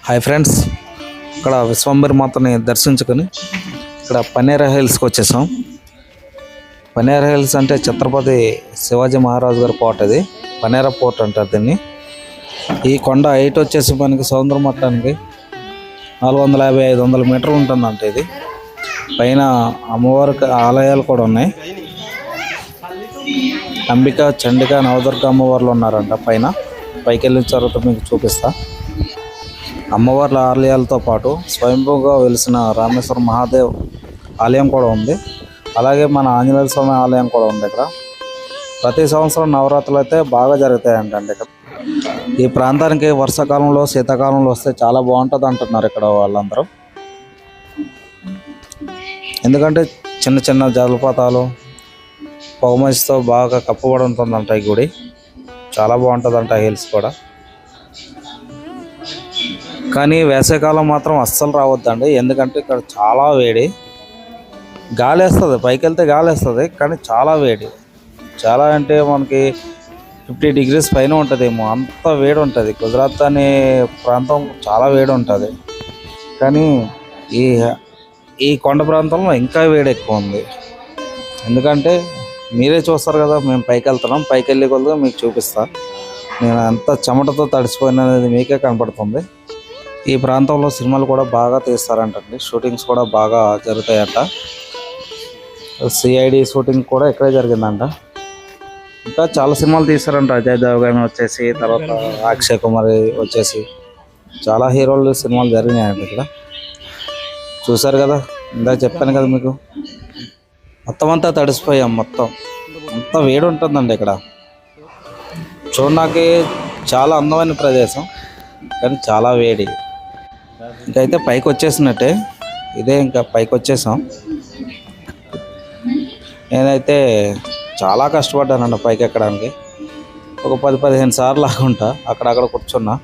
Hi friends, ఇక్కడ విశ్వంబరి మాతని దర్శించుకొని ఇక్కడ పనేరా హిల్స్కి వచ్చేసాం. పనేరా హిల్స్ అంటే ఛత్రపతి శివాజీ మహారాజు గారి కోట. ఇది పనేరా పోర్ట్ అంటారు దీన్ని. ఈ కొండ హైట్ వచ్చేసి మనకి సముద్ర మట్టానికి 450-500 మీటర్లు ఉంటుందంట. ఇది పైన అమ్మవారి ఆలయాలు కూడా ఉన్నాయి. అంబిక, చండిక, నవదుర్గ అమ్మవార్లు ఉన్నారంట. పైకి వెళ్ళిన తర్వాత మీకు చూపిస్తా. అమ్మవార్ల ఆలయాలతో పాటు స్వయంభూగా వెలిసిన రామేశ్వర మహాదేవ్ ఆలయం కూడా ఉంది. అలాగే మన ఆంజనేయ స్వామి ఆలయం కూడా ఉంది. ఇక్కడ ప్రతి సంవత్సరం నవరాత్రులు అయితే బాగా జరుగుతాయంటండి. ఇక్కడ ఈ ప్రాంతానికి వర్షాకాలంలో, శీతాకాలంలో వస్తే చాలా బాగుంటుంది అంటున్నారు ఇక్కడ వాళ్ళందరూ. ఎందుకంటే చిన్న చిన్న జలపాతాలు, పొగమంచుతో బాగా కప్పబడి ఉంటుందంట ఈ గుడి. చాలా బాగుంటుందంట హిల్స్ కూడా. కానీ వేసవికాలం మాత్రం అస్సలు రావద్దండి, ఎందుకంటే ఇక్కడ చాలా వేడి. గాలి వేస్తుంది, పైకి వెళ్తే గాలి వేస్తుంది, కానీ చాలా వేడి. చాలా అంటే మనకి 50 degrees పైన ఉంటుందేమో, అంత వేడి ఉంటుంది. గుజరాత్ అనే ప్రాంతం చాలా వేడి ఉంటుంది. కానీ ఈ కొండ ప్రాంతంలో ఇంకా వేడి ఎక్కువ ఉంది. ఎందుకంటే మీరే చూస్తారు కదా, మేము పైకి వెళ్తున్నాం. పైకి వెళ్ళే కొద్దిగా మీకు చూపిస్తా. నేను ఎంత చెమటతో తడిసిపోయినది మీకే కనపడుతుంది. ఈ ప్రాంతంలో సినిమాలు కూడా బాగా తీస్తారంటండి. షూటింగ్స్ కూడా బాగా జరుగుతాయంట. సిఐడి షూటింగ్ కూడా ఇక్కడే జరిగిందంట. ఇంకా చాలా సినిమాలు తీస్తారంట. అజయ్ దేవగన్ వచ్చేసి, తర్వాత అక్షయ్ కుమార్ వచ్చేసి, చాలా హీరోలు సినిమాలు జరిగినాయంట ఇక్కడ. చూసారు కదా, ఇందాక చెప్పాను కదా మీకు. మొత్తం అంతా తడిసిపోయాం. మొత్తం అంతా వేడి ఉంటుందండి ఇక్కడ. చూడడానికి చాలా అందమైన ప్రదేశం, కానీ చాలా వేడి. ఇంకైతే పైకి వచ్చేసినట్టే. ఇదే ఇంకా పైకి వచ్చేసాం. నేనైతే చాలా కష్టపడ్డానండి పైకి ఎక్కడానికి. ఒక 10-15 సార్లు లాగుంటా. అక్కడక్కడ కూర్చున్నా.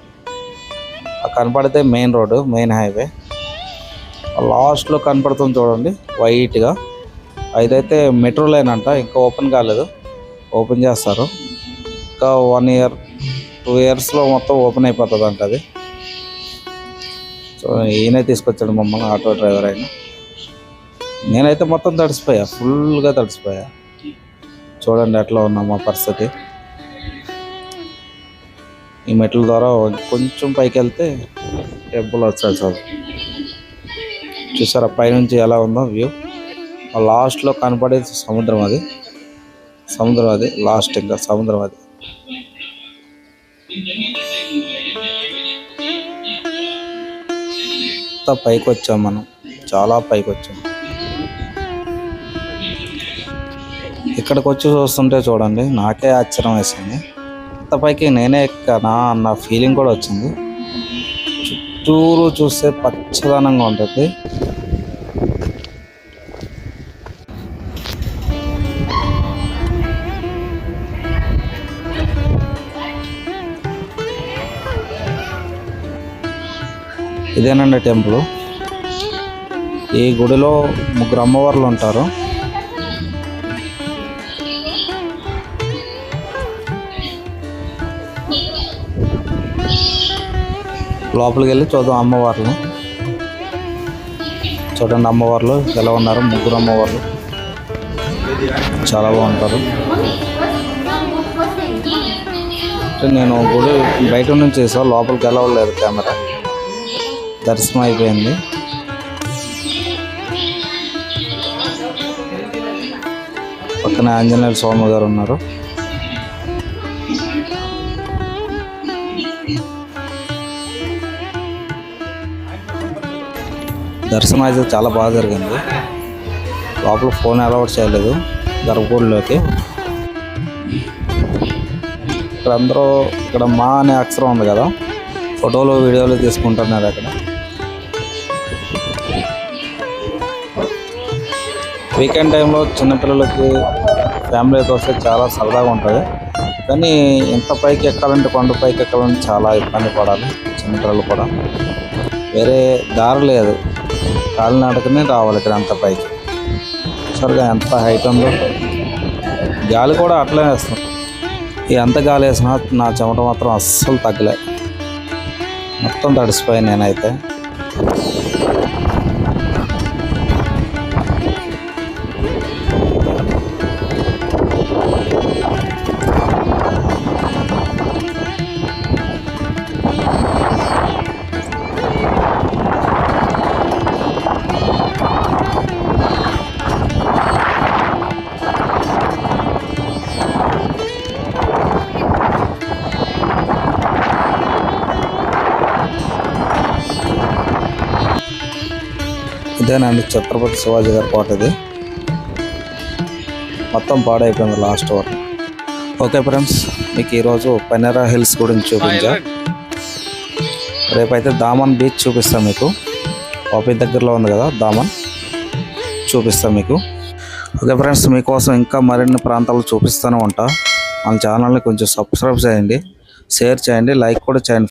కనపడితే మెయిన్ రోడ్డు, మెయిన్ హైవే లాస్ట్లో కనపడుతుంది చూడండి వైట్గా. అదైతే మెట్రో లైన్ అంట. ఇంకా ఓపెన్ కాలేదు, ఓపెన్ చేస్తారు. ఇంకా 1 year 2 yearsలో మొత్తం ఓపెన్ అయిపోతుంది అంట అది. సో ఈయనే తీసుకొచ్చాడు మమ్మల్ని, ఆటో డ్రైవర్ అయినా. నేనైతే మొత్తం తడిసిపోయా, ఫుల్గా తడిసిపోయా. చూడండి ఎట్లా ఉన్నా మా పరిస్థితి. ఈ మెట్ల ద్వారా కొంచెం పైకి వెళ్తే టెంపుల్ వచ్చారు. సార్ చూసారా పైనుంచి ఎలా ఉందో వ్యూ. లాస్ట్లో కనపడేది సముద్రం. అది లాస్ట్, ఇంకా సముద్రం అది. పైకి వచ్చాం మనం, చాలా పైకి వచ్చాం. ఇక్కడికి వచ్చి చూస్తుంటే చూడండి నాకే ఆశ్చర్యం వేసింది. ఇంత పైకి నేనే ఎక్కానా అన్న ఫీలింగ్ కూడా వచ్చింది. చుట్టూరు చూస్తే పచ్చదనంగా ఉంటుంది. ఇదేనండి టెంపుల్. ఈ గుడిలో 3 అమ్మవార్లు ఉంటారు. లోపలికి వెళ్ళి చూద్దాం అమ్మవార్లు. చూడండి అమ్మవార్లు ఎలా ఉన్నారు. 3 అమ్మవార్లు చాలా బాగుంటారు. నేను గుడి బయట నుంచి చేసాను, లోపలికి వెళ్ళలేదు. కెమెరా దర్శనం అయిపోయింది. పక్కన ఆంజనేయ స్వామి గారు ఉన్నారు. దర్శనం అయితే చాలా బాగా జరిగింది. లోపల ఫోన్ అలౌట్ చేయలేదు గర్భగుడిలోకి. ఇక్కడ అందరూ ఇక్కడ మా అనే అక్షరం ఉంది కదా, ఫోటోలు వీడియోలు తీసుకుంటున్నారు అక్కడ. వీకెండ్ టైంలో చిన్నపిల్లలకి ఫ్యామిలీతో వస్తే చాలా సరదాగా ఉంటుంది. కానీ ఎంత పైకి ఎక్కాలంటే, కొండ పైకి ఎక్కాలంటే చాలా ఇబ్బంది పడాలి చిన్నపిల్లలు కూడా. వేరే దారి లేదు, కాలినడకనే రావాలి ఇక్కడ అంత పైకి. సరిగా ఎంత హైట్ ఉందో. గాలి కూడా అట్లనే వేస్తుంది. ఎంత గాలి వేసినా నా చెమట మాత్రం అస్సలు తగ్గలే. మొత్తం తడిసిపోయాను నేనైతే. ఇదేనండి ఛత్రపతి శివాజీ గారి కోట. ఇది మొత్తం పాడైపోయింది లాస్ట్ వరకు. ఓకే ఫ్రెండ్స్, మీకు ఈరోజు పనేరా హిల్స్ గురించి చూపించా. రేపైతే దామన్ బీచ్ చూపిస్తాను మీకు. ఓపీ దగ్గరలో ఉంది కదా దామన్, చూపిస్తాను మీకు. ఓకే ఫ్రెండ్స్, మీకోసం ఇంకా మరిన్ని ప్రాంతాలు చూపిస్తూనే ఉంటా. మన ఛానల్ని కొంచెం సబ్స్క్రైబ్ చేయండి, షేర్ చేయండి, లైక్ కూడా చేయండి.